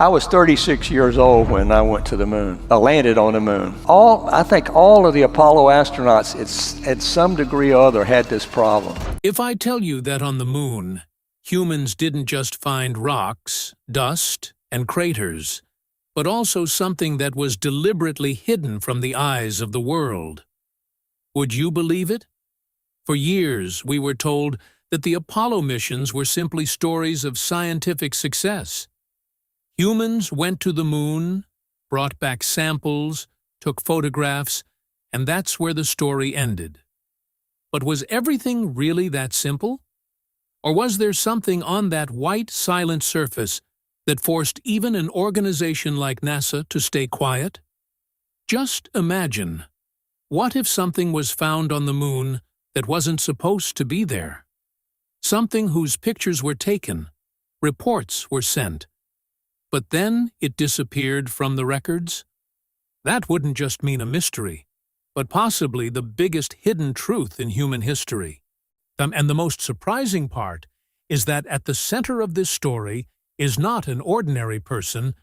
I was 36 years old when I went to the moon. I landed on the moon. I think all of the Apollo astronauts, at some degree or other, had this problem. If I tell you that on the moon, humans didn't just find rocks, dust, and craters, but also something that was deliberately hidden from the eyes of the world, would you believe it? For years, we were told that the Apollo missions were simply stories of scientific success. Humans went to the moon, brought back samples, took photographs, and that's where the story ended. But was everything really that simple? Or was there something on that white, silent surface that forced even an organization like NASA to stay quiet? Just imagine, what if something was found on the moon that wasn't supposed to be there? Something whose pictures were taken, reports were sent, but then it disappeared from the records? That wouldn't just mean a mystery, but possibly the biggest hidden truth in human history. And the most surprising part is that at the center of this story is not an ordinary person,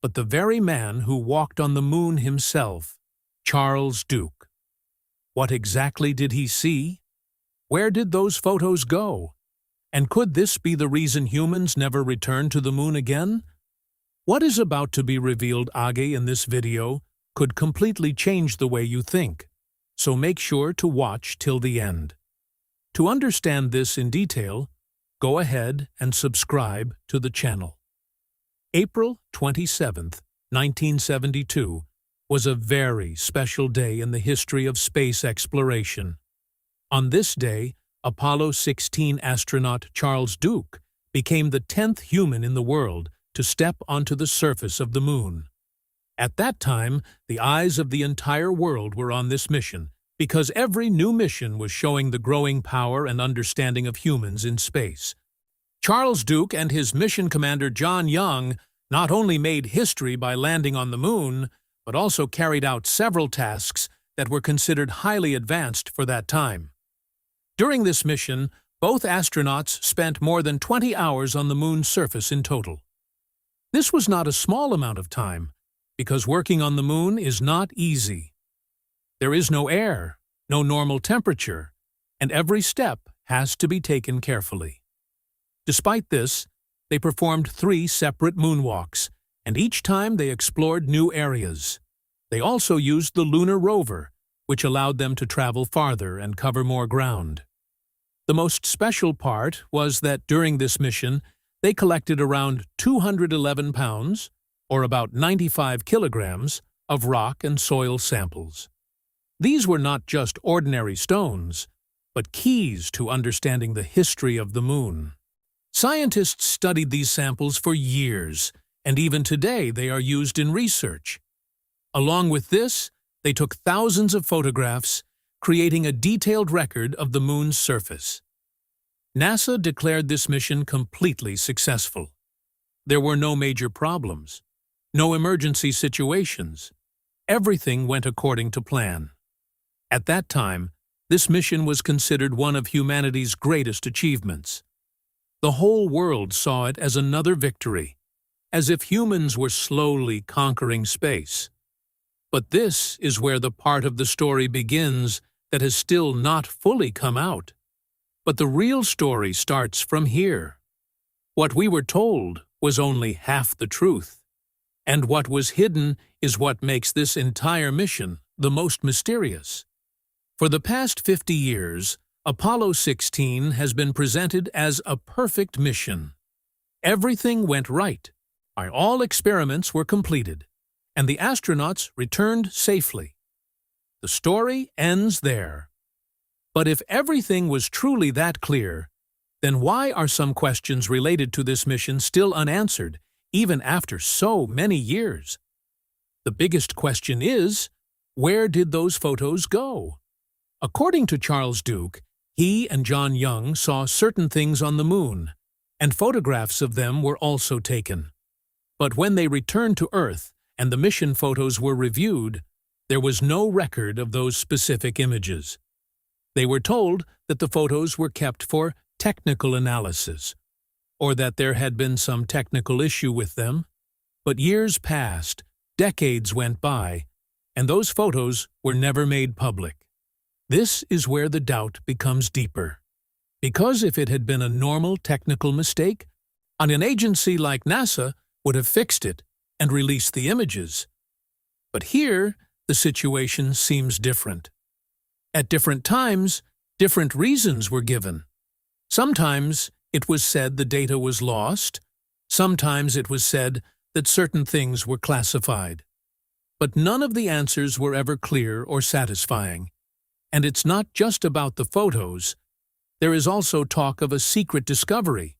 but the very man who walked on the moon himself, Charles Duke. What exactly did he see? Where did those photos go? And could this be the reason humans never returned to the moon again? What is about to be revealed, in this video, could completely change the way you think, so make sure to watch till the end. To understand this in detail, go ahead and subscribe to the channel. April 27th, 1972 was a very special day in the history of space exploration. On this day, Apollo 16 astronaut Charles Duke became the 10th human in the world to step onto the surface of the moon. At that time, the eyes of the entire world were on this mission, because every new mission was showing the growing power and understanding of humans in space. Charles Duke and his mission commander John Young not only made history by landing on the moon, but also carried out several tasks that were considered highly advanced for that time. During this mission, both astronauts spent more than 20 hours on the moon's surface in total. This was not a small amount of time, because working on the moon is not easy. There is no air, no normal temperature, and every step has to be taken carefully. Despite this, they performed 3 separate moonwalks, and each time they explored new areas. They also used the lunar rover, which allowed them to travel farther and cover more ground. The most special part was that during this mission, they collected around 211 pounds, or about 95 kilograms, of rock and soil samples. These were not just ordinary stones, but keys to understanding the history of the moon. Scientists studied these samples for years, and even today they are used in research. Along with this, they took thousands of photographs, creating a detailed record of the moon's surface. NASA declared this mission completely successful. There were no major problems, no emergency situations. Everything went according to plan. At that time, this mission was considered one of humanity's greatest achievements. The whole world saw it as another victory, as if humans were slowly conquering space. But this is where the part of the story begins that has still not fully come out. But the real story starts from here. What we were told was only half the truth, and what was hidden is what makes this entire mission the most mysterious. For the past 50 years, Apollo 16 has been presented as a perfect mission. Everything went right. All experiments were completed, and the astronauts returned safely. The story ends there. But if everything was truly that clear, then why are some questions related to this mission still unanswered, even after so many years? The biggest question is, where did those photos go? According to Charles Duke, he and John Young saw certain things on the moon, and photographs of them were also taken. But when they returned to Earth and the mission photos were reviewed, there was no record of those specific images. They were told that the photos were kept for technical analysis, or that there had been some technical issue with them, But years passed, decades went by, and those photos were never made public. This is where the doubt becomes deeper. Because if it had been a normal technical mistake, an agency like NASA would have fixed it and released the images. But here, the situation seems different. At different times, different reasons were given. Sometimes it was said the data was lost. Sometimes it was said that certain things were classified. But none of the answers were ever clear or satisfying. And it's not just about the photos. There is also talk of a secret discovery.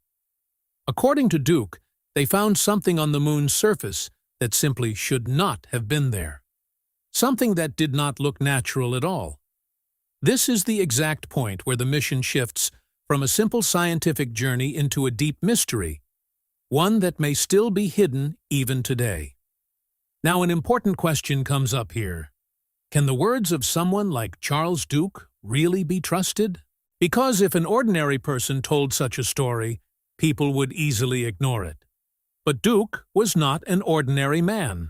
According to Duke, they found something on the moon's surface that simply should not have been there. Something that did not look natural at all. This is the exact point where the mission shifts from a simple scientific journey into a deep mystery, one that may still be hidden even today. Now, an important question comes up here. Can the words of someone like Charles Duke really be trusted? Because if an ordinary person told such a story, people would easily ignore it. But Duke was not an ordinary man.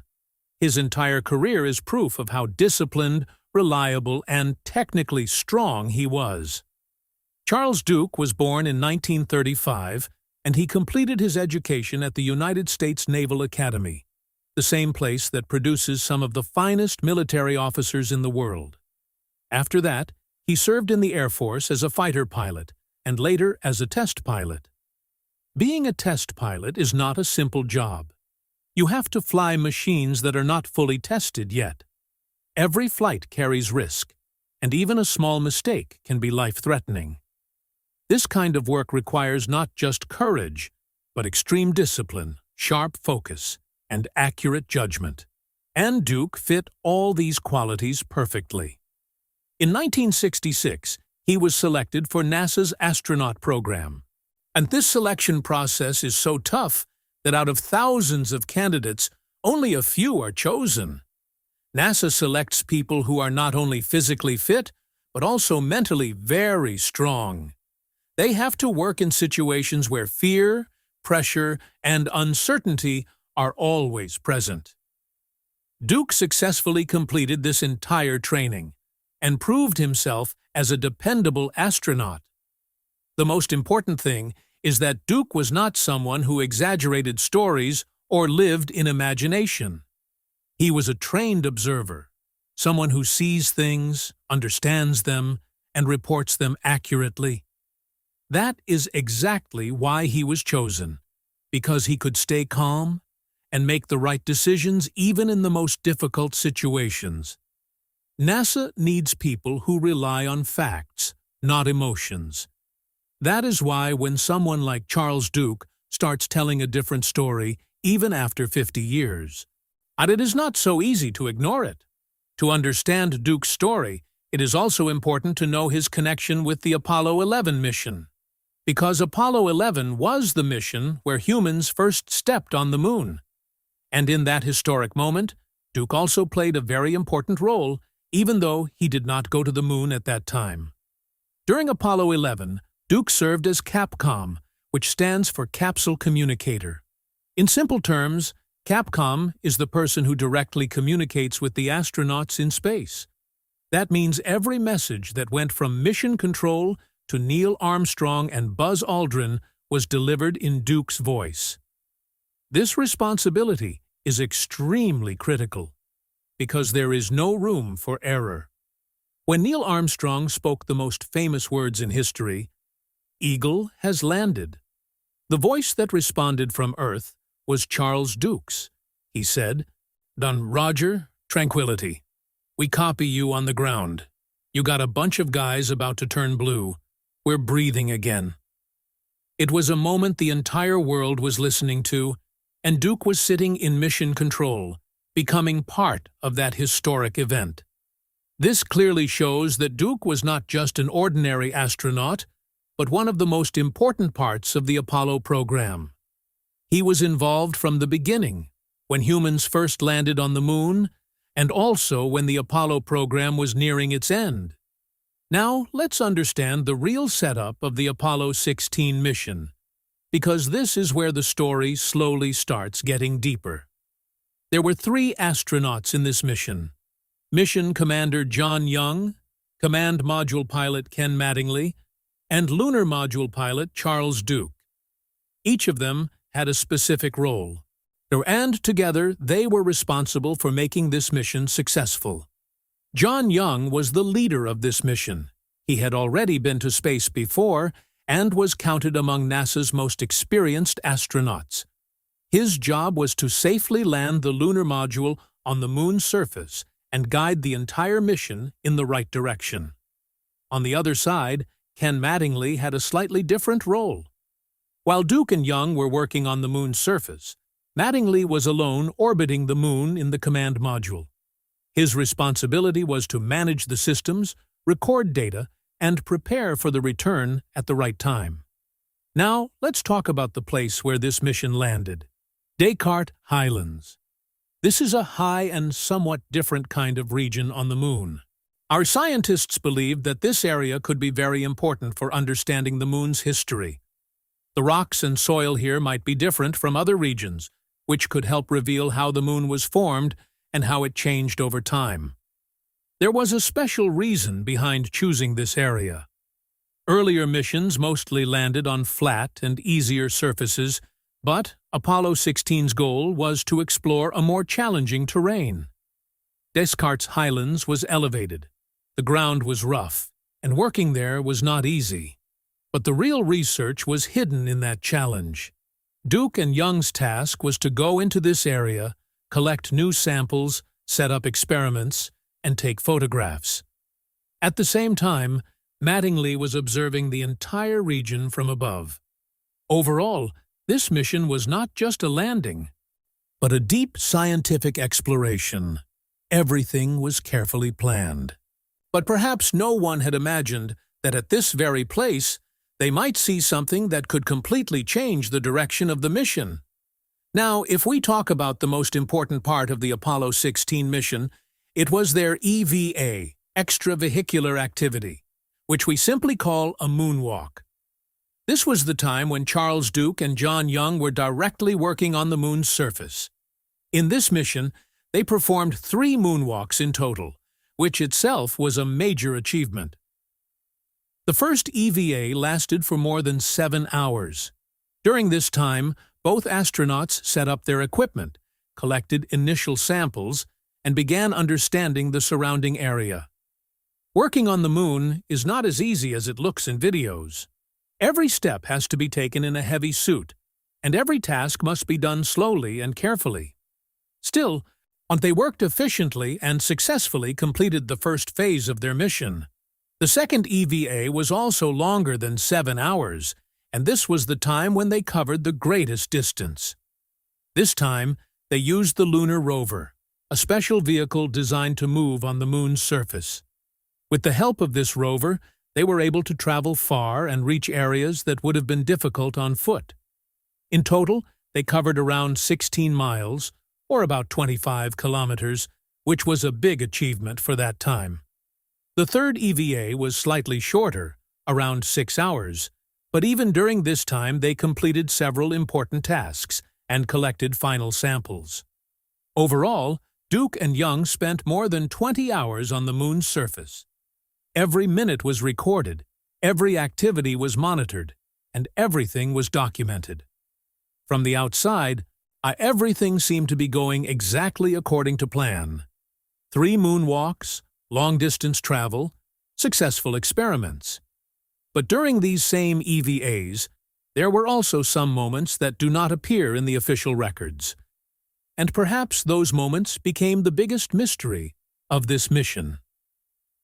His entire career is proof of how disciplined, reliable, and technically strong he was. Charles Duke was born in 1935, and he completed his education at the United States Naval Academy, the same place that produces some of the finest military officers in the world. After that, he served in the Air Force as a fighter pilot, and later as a test pilot. Being a test pilot is not a simple job. You have to fly machines that are not fully tested yet. Every flight carries risk, and even a small mistake can be life-threatening. This kind of work requires not just courage, but extreme discipline, sharp focus, and accurate judgment. And Duke fit all these qualities perfectly. In 1966, he was selected for NASA's Astronaut program. And this selection process is so tough that out of thousands of candidates, only a few are chosen. NASA selects people who are not only physically fit, but also mentally very strong. They have to work in situations where fear, pressure, and uncertainty are always present. Duke successfully completed this entire training and proved himself as a dependable astronaut. The most important thing is that Duke was not someone who exaggerated stories or lived in imagination. He was a trained observer, someone who sees things, understands them, and reports them accurately. That is exactly why he was chosen, because he could stay calm and make the right decisions even in the most difficult situations. NASA needs people who rely on facts, not emotions. That is why when someone like Charles Duke starts telling a different story, even after 50 years, and it is not so easy to ignore it. To understand Duke's story, it is also important to know his connection with the Apollo 11 mission. Because Apollo 11 was the mission where humans first stepped on the moon. And in that historic moment, Duke also played a very important role, even though he did not go to the moon at that time. During Apollo 11, Duke served as Capcom, which stands for Capsule Communicator. In simple terms, Capcom is the person who directly communicates with the astronauts in space. That means every message that went from Mission Control to Neil Armstrong and Buzz Aldrin was delivered in Duke's voice. This responsibility is extremely critical, because there is no room for error. When Neil Armstrong spoke the most famous words in history, "Eagle has landed," the voice that responded from Earth was Charles Duke's. He said, "Done, Roger, tranquility. We copy you on the ground. You got a bunch of guys about to turn blue. We're breathing again." It was a moment the entire world was listening to, and Duke was sitting in Mission Control, becoming part of that historic event. This clearly shows that Duke was not just an ordinary astronaut, but one of the most important parts of the Apollo program. He was involved from the beginning, when humans first landed on the moon, and also when the Apollo program was nearing its end. Now, let's understand the real setup of the Apollo 16 mission, because this is where the story slowly starts getting deeper. There were 3 astronauts in this mission. Mission Commander John Young, Command Module Pilot Ken Mattingly, and Lunar Module Pilot Charles Duke. Each of them had a specific role, and together they were responsible for making this mission successful. John Young was the leader of this mission. He had already been to space before and was counted among NASA's most experienced astronauts. His job was to safely land the lunar module on the moon's surface and guide the entire mission in the right direction. On the other side, Ken Mattingly had a slightly different role. While Duke and Young were working on the moon's surface, Mattingly was alone orbiting the moon in the command module. His responsibility was to manage the systems, record data, and prepare for the return at the right time. Now, let's talk about the place where this mission landed. Descartes Highlands. This is a high and somewhat different kind of region on the moon. Our scientists believed that this area could be very important for understanding the moon's history. The rocks and soil here might be different from other regions, which could help reveal how the moon was formed and how it changed over time. There was a special reason behind choosing this area. Earlier missions mostly landed on flat and easier surfaces, but Apollo 16's goal was to explore a more challenging terrain. Descartes Highlands was elevated. The ground was rough, and working there was not easy. But the real research was hidden in that challenge. Duke and Young's task was to go into this area, collect new samples, set up experiments, and take photographs. At the same time, Mattingly was observing the entire region from above. Overall, this mission was not just a landing, but a deep scientific exploration. Everything was carefully planned. But perhaps no one had imagined that at this very place, they might see something that could completely change the direction of the mission. Now, if we talk about the most important part of the Apollo 16 mission, it was their EVA, extravehicular activity, which we simply call a moonwalk. This was the time when Charles Duke and John Young were directly working on the moon's surface. In this mission, they performed 3 moonwalks in total, which itself was a major achievement. The first EVA lasted for more than 7 hours. During this time, both astronauts set up their equipment, collected initial samples, and began understanding the surrounding area. Working on the moon is not as easy as it looks in videos. Every step has to be taken in a heavy suit, and every task must be done slowly and carefully. Still, they worked efficiently and successfully completed the first phase of their mission. The second EVA was also longer than 7 hours, and this was the time when they covered the greatest distance. This time, they used the lunar rover, a special vehicle designed to move on the moon's surface. With the help of this rover, they were able to travel far and reach areas that would have been difficult on foot. In total, they covered around 16 miles, or about 25 kilometers, which was a big achievement for that time. The third EVA was slightly shorter, around 6 hours, but even during this time they completed several important tasks and collected final samples. Overall, Duke and Young spent more than 20 hours on the moon's surface. Every minute was recorded, every activity was monitored, and everything was documented. From the outside, everything seemed to be going exactly according to plan. 3 moonwalks, long-distance travel, successful experiments. But during these same EVAs, there were also some moments that do not appear in the official records. And perhaps those moments became the biggest mystery of this mission.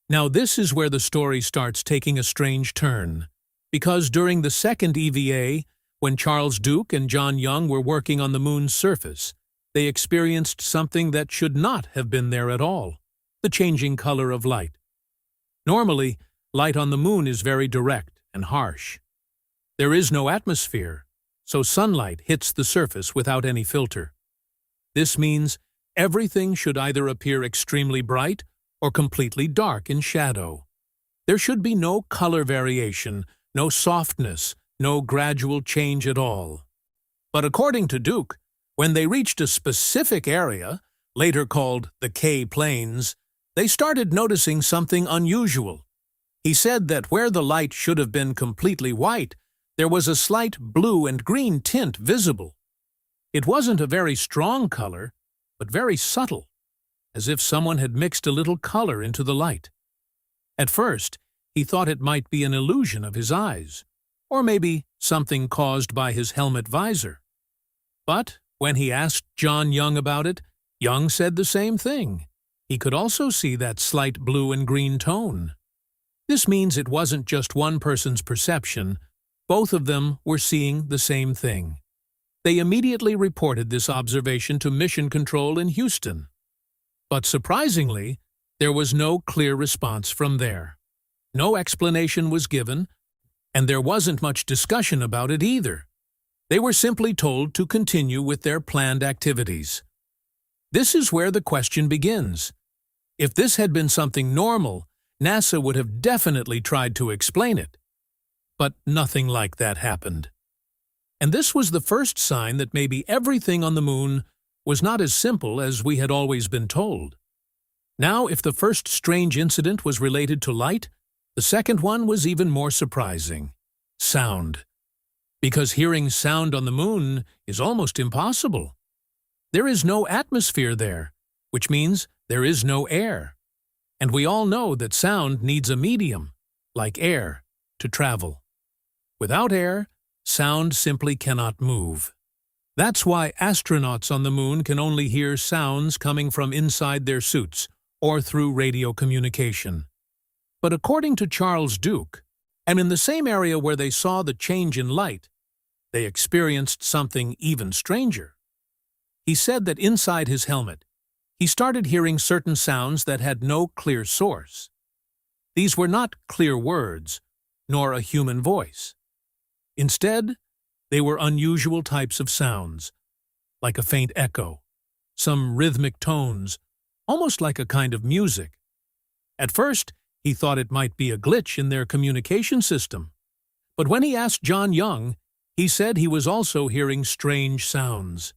Now this is where the story starts taking a strange turn, because during the second EVA, when Charles Duke and John Young were working on the moon's surface, they experienced something that should not have been there at all: the changing color of light. Normally, light on the moon is very direct and harsh. There is no atmosphere, so sunlight hits the surface without any filter. This means everything should either appear extremely bright or completely dark in shadow. There should be no color variation, no softness, no gradual change at all. But according to Duke, When they reached a specific area, later called the K Plains, they started noticing something unusual. He said that where the light should have been completely white, there was a slight blue and green tint visible. It wasn't a very strong color, but very subtle, as if someone had mixed a little color into the light. At first, he thought it might be an illusion of his eyes, or maybe something caused by his helmet visor. But when he asked John Young about it, Young said the same thing. He could also see that slight blue and green tone. This means it wasn't just one person's perception. Both of them were seeing the same thing. They immediately reported this observation to Mission Control in Houston. But surprisingly, there was no clear response from there. No explanation was given, and there wasn't much discussion about it either. They were simply told to continue with their planned activities. This is where the question begins. If this had been something normal, NASA would have definitely tried to explain it. But nothing like that happened. And this was the first sign that maybe everything on the moon was not as simple as we had always been told. Now, if the first strange incident was related to light, the second one was even more surprising. Sound. Because hearing sound on the moon is almost impossible. There is no atmosphere there, which means there is no air. And we all know that sound needs a medium, like air, to travel. Without air, sound simply cannot move. That's why astronauts on the moon can only hear sounds coming from inside their suits or through radio communication. But according to Charles Duke, and in the same area where they saw the change in light, they experienced something even stranger. He said that inside his helmet, he started hearing certain sounds that had no clear source. These were not clear words, nor a human voice. Instead, they were unusual types of sounds, like a faint echo, some rhythmic tones, almost like a kind of music. At first, he thought it might be a glitch in their communication system. But when he asked John Young, he said he was also hearing strange sounds.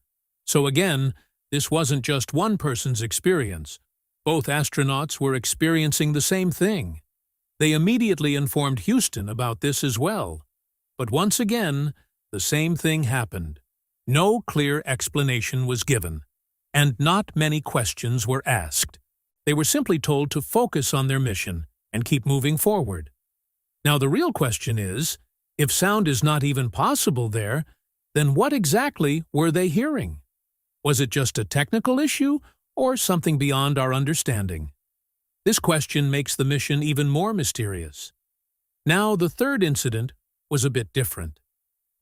So again, this wasn't just one person's experience. Both astronauts were experiencing the same thing. They immediately informed Houston about this as well. But once again, the same thing happened. No clear explanation was given, and not many questions were asked. They were simply told to focus on their mission and keep moving forward. Now the real question is, if sound is not even possible there, then what exactly were they hearing? Was it just a technical issue or something beyond our understanding? This question makes the mission even more mysterious. Now the third incident was a bit different,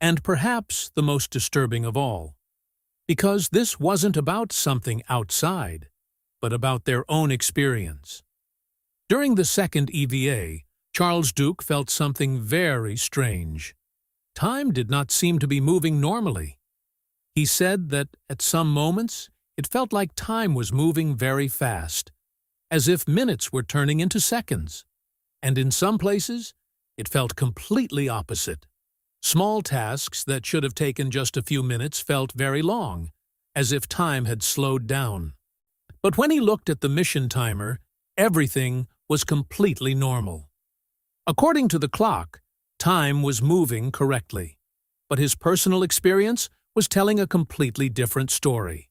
and perhaps the most disturbing of all, because this wasn't about something outside, but about their own experience. During the second EVA, Charles Duke felt something very strange. Time did not seem to be moving normally. He said that at some moments, it felt like time was moving very fast, as if minutes were turning into seconds, and in some places, it felt completely opposite. Small tasks that should have taken just a few minutes felt very long, as if time had slowed down. But when he looked at the mission timer, everything was completely normal. According to the clock, time was moving correctly, but his personal experience was telling a completely different story.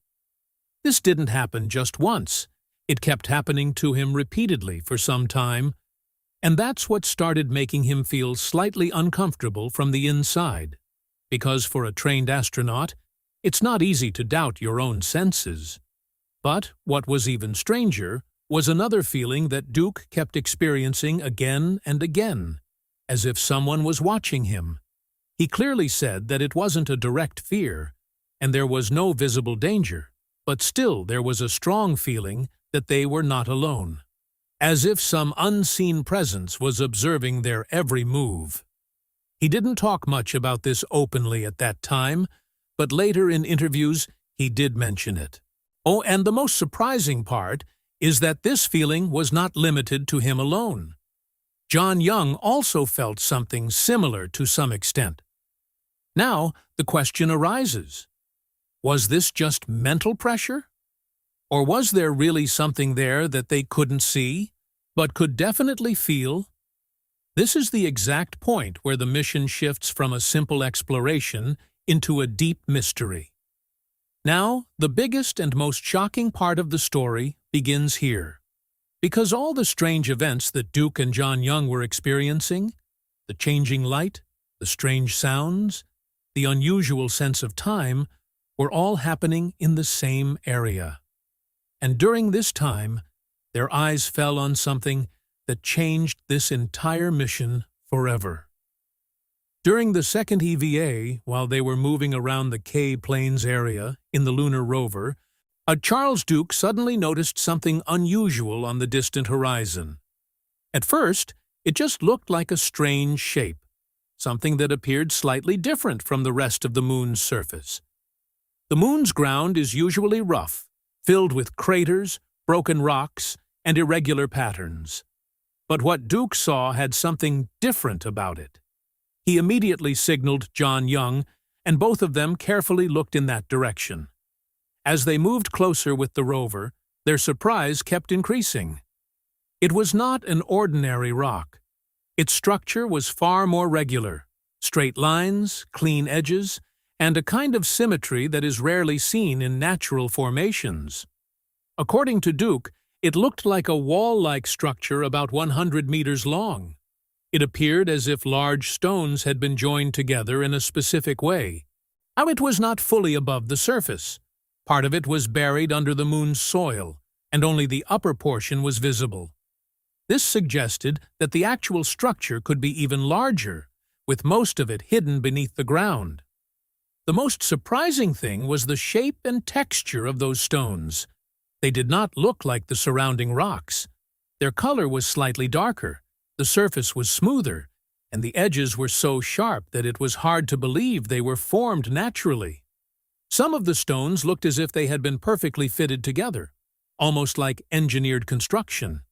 This didn't happen just once. It kept happening to him repeatedly for some time, and that's what started making him feel slightly uncomfortable from the inside. Because for a trained astronaut, it's not easy to doubt your own senses. But what was even stranger was another feeling that Duke kept experiencing again and again, as if someone was watching him. He clearly said that it wasn't a direct fear, and there was no visible danger, but still there was a strong feeling that they were not alone, as if some unseen presence was observing their every move. He didn't talk much about this openly at that time, but later in interviews he did mention it. Oh, and the most surprising part is that this feeling was not limited to him alone. John Young also felt something similar to some extent. Now, the question arises. Was this just mental pressure? Or was there really something there that they couldn't see, but could definitely feel? This is the exact point where the mission shifts from a simple exploration into a deep mystery. Now, the biggest and most shocking part of the story begins here. Because all the strange events that Duke and John Young were experiencing, the changing light, the strange sounds, the unusual sense of time, were all happening in the same area. And during this time, their eyes fell on something that changed this entire mission forever. During the second EVA, while they were moving around the K Plains area in the lunar rover, Charles Duke suddenly noticed something unusual on the distant horizon. At first, it just looked like a strange shape, something that appeared slightly different from the rest of the moon's surface. The moon's ground is usually rough, filled with craters, broken rocks, and irregular patterns. But what Duke saw had something different about it. He immediately signaled John Young, and both of them carefully looked in that direction. As they moved closer with the rover, their surprise kept increasing. It was not an ordinary rock. Its structure was far more regular, straight lines, clean edges, and a kind of symmetry that is rarely seen in natural formations. According to Duke, it looked like a wall-like structure about 100 meters long. It appeared as if large stones had been joined together in a specific way. Now it was not fully above the surface. Part of it was buried under the moon's soil, and only the upper portion was visible. This suggested that the actual structure could be even larger, with most of it hidden beneath the ground. The most surprising thing was the shape and texture of those stones. They did not look like the surrounding rocks. Their color was slightly darker, the surface was smoother, and the edges were so sharp that it was hard to believe they were formed naturally. Some of the stones looked as if they had been perfectly fitted together, almost like engineered construction.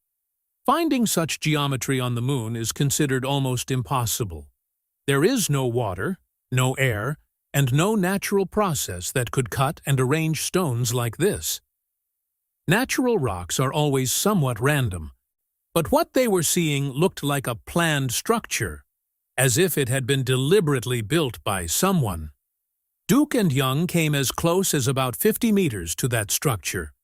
Finding such geometry on the moon is considered almost impossible. There is no water, no air, and no natural process that could cut and arrange stones like this. Natural rocks are always somewhat random, but what they were seeing looked like a planned structure, as if it had been deliberately built by someone. Duke and Young came as close as about 50 meters to that structure.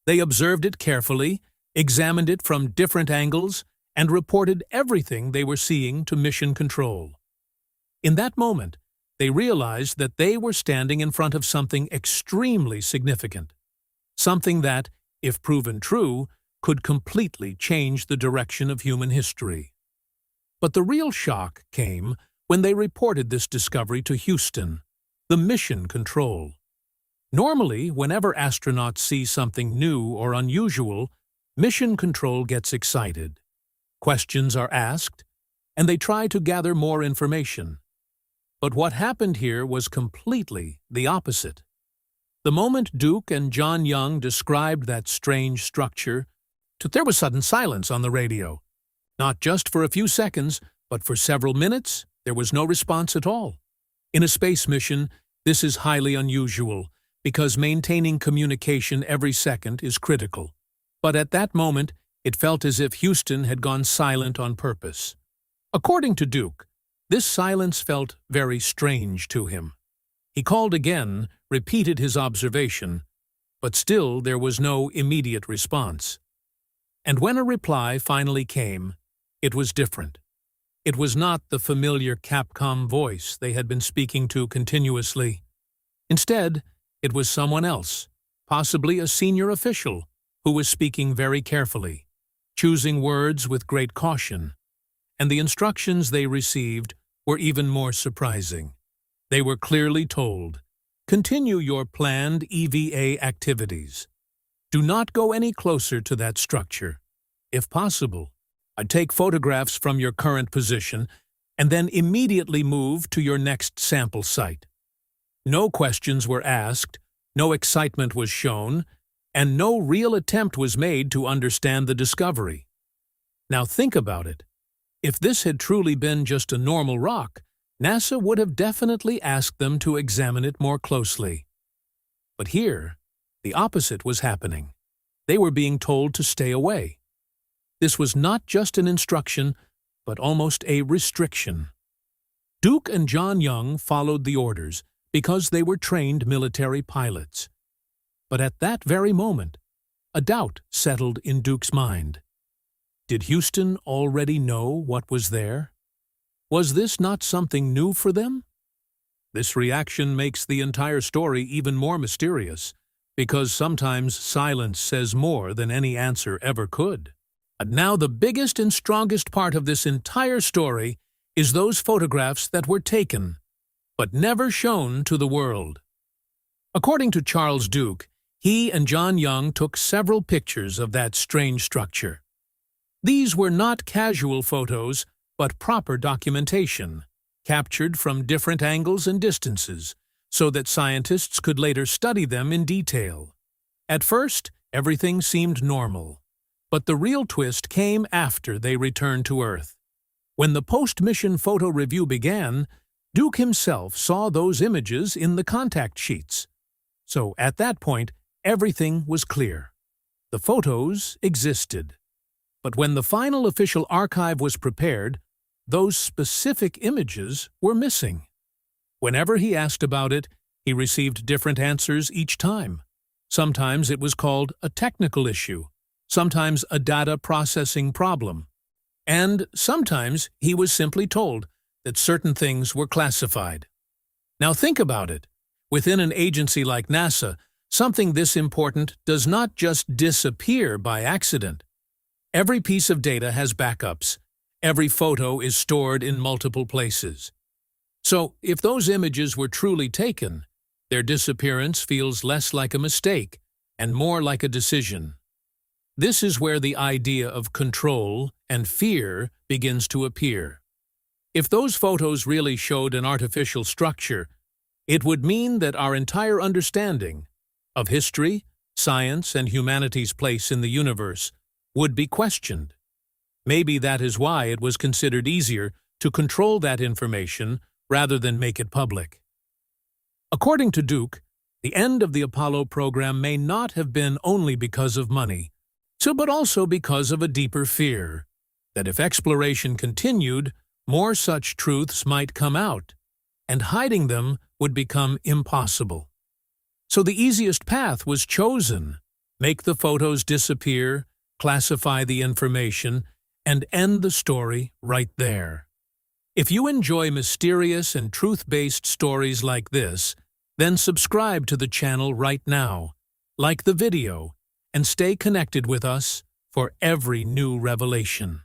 They observed it carefully, examined it from different angles, and reported everything they were seeing to Mission Control. In that moment, they realized that they were standing in front of something extremely significant, something that, if proven true, could completely change the direction of human history. But the real shock came when they reported this discovery to Houston, the Mission Control. Normally, whenever astronauts see something new or unusual, Mission Control gets excited. Questions are asked, and they try to gather more information. But what happened here was completely the opposite. The moment Duke and John Young described that strange structure, there was sudden silence on the radio. Not just for a few seconds, but for several minutes, there was no response at all. In a space mission, this is highly unusual, because maintaining communication every second is critical. But at that moment, it felt as if Houston had gone silent on purpose. According to Duke, this silence felt very strange to him. He called again, repeated his observation, but still there was no immediate response. And when a reply finally came, it was different. It was not the familiar Capcom voice they had been speaking to continuously. Instead, it was someone else, possibly a senior official, who was speaking very carefully, choosing words with great caution. And the instructions they received were even more surprising. They were clearly told, "Continue your planned EVA activities. Do not go any closer to that structure. If possible, take photographs from your current position and then immediately move to your next sample site." No questions were asked, no excitement was shown, and no real attempt was made to understand the discovery. Now think about it. If this had truly been just a normal rock, NASA would have definitely asked them to examine it more closely. But here, the opposite was happening. They were being told to stay away. This was not just an instruction, but almost a restriction. Duke and John Young followed the orders because they were trained military pilots. But at that very moment, a doubt settled in Duke's mind. Did Houston already know what was there? Was this not something new for them? This reaction makes the entire story even more mysterious, because sometimes silence says more than any answer ever could. And now the biggest and strongest part of this entire story is those photographs that were taken, but never shown to the world. According to Charles Duke, he and John Young took several pictures of that strange structure. These were not casual photos, but proper documentation, captured from different angles and distances, so that scientists could later study them in detail. At first, everything seemed normal, but the real twist came after they returned to Earth. When the post-mission photo review began, Duke himself saw those images in the contact sheets. So at that point, everything was clear. The photos existed. But when the final official archive was prepared, those specific images were missing. Whenever he asked about it, he received different answers each time. Sometimes it was called a technical issue, sometimes a data processing problem, and sometimes he was simply told that certain things were classified. Now think about it. Within an agency like NASA, something this important does not just disappear by accident. Every piece of data has backups. Every photo is stored in multiple places. So, if those images were truly taken, their disappearance feels less like a mistake and more like a decision. This is where the idea of control and fear begins to appear. If those photos really showed an artificial structure, it would mean that our entire understanding of history, science, and humanity's place in the universe would be questioned. Maybe that is why it was considered easier to control that information rather than make it public. According to Duke, the end of the Apollo program may not have been only because of money, but also because of a deeper fear that if exploration continued, more such truths might come out, and hiding them would become impossible. So the easiest path was chosen: make the photos disappear, classify the information, and end the story right there. If you enjoy mysterious and truth-based stories like this, then subscribe to the channel right now, like the video, and stay connected with us for every new revelation.